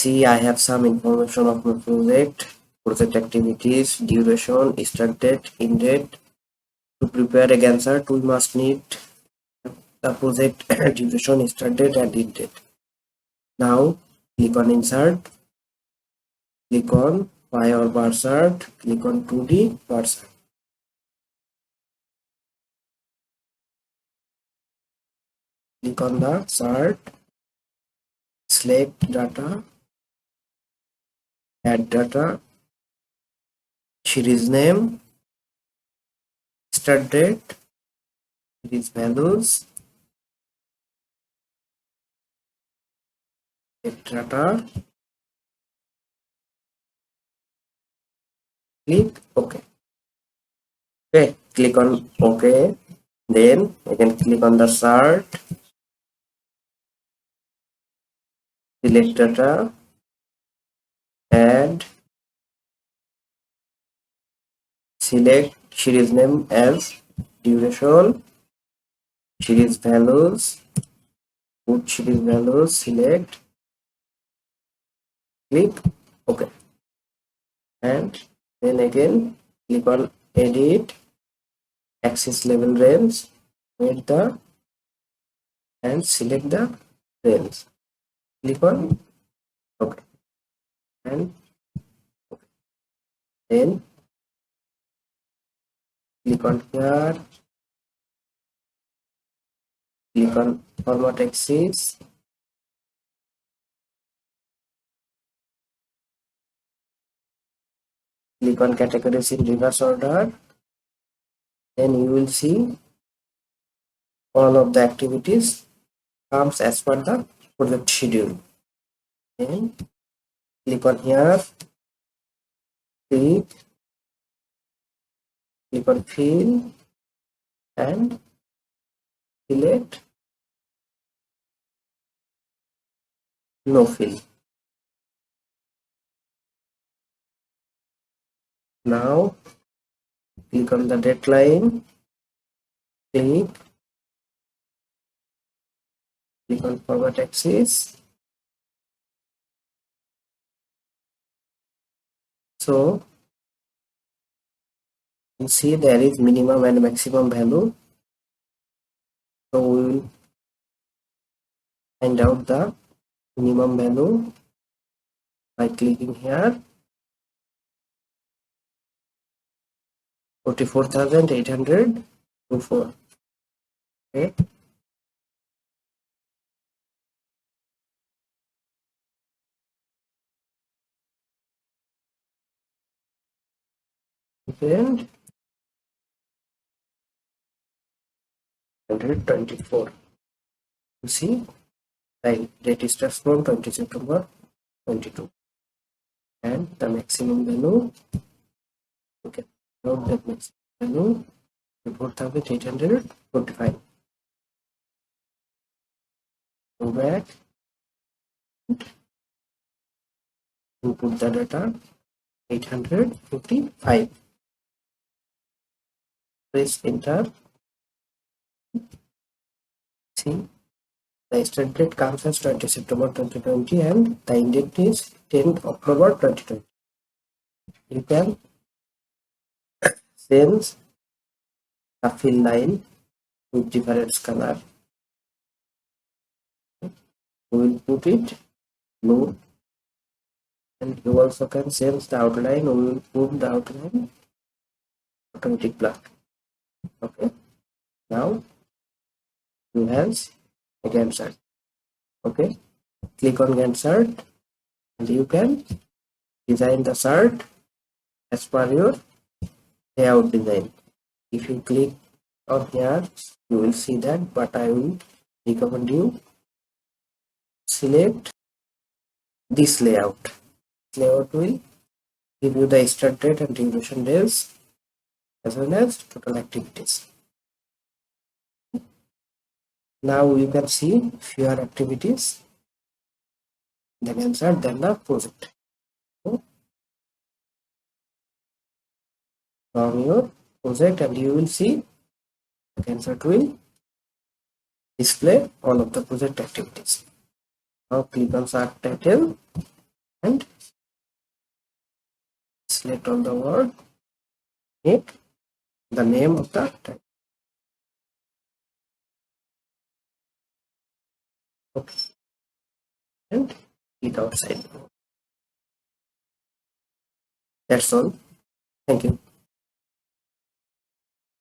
see I have some information of my project activities, duration, start date, end date. To prepare a Gantt chart, we must need the project duration, start date, and end date. Now click on insert, click on pie or bar chart, click on 2D bar chart. Click on the chart, select data, add data, series name, start date, series values, data, click OK. Okay, click on OK. Then again click on the chart, select data, add, select series name as duration, series values, put series values, select, click OK, and then again click on edit, axis level range, edit the and select the range, click on OK, and then click on here, click on format axis, click on categories in reverse order, then you will see all of the activities comes as per the project schedule. Then click on here, click on fill and select no fill. Now click on the deadline, click on format axis. So you see there is minimum and maximum value. So we will find out the minimum value by clicking here, 44,824. Okay. And 124. You see, the date starts from 20 September 22, and the maximum value. Okay, note that maximum value 4,845. Go back, input the data 855. Press enter. See, the start date comes as 20 September 2020 and the end date is 10th October 2020. You can change the fill line with different color. We will put it blue, and you also can change the outline. We will put the outline automatic black. Okay, now you have a Gantt chart. Okay, click on Gantt chart and you can design the chart as per your layout design. If you click on here, you will see that, but I will recommend you select this layout. This layout will give you the start date and duration days as well as total activities. Now you can see fewer activities in the Gantt chart than the project. From your project, and you will see the Gantt chart will display all of the project activities. Now click on chart title and select on the word, make the name of the type. Okay, and it outside. That's all. Thank you.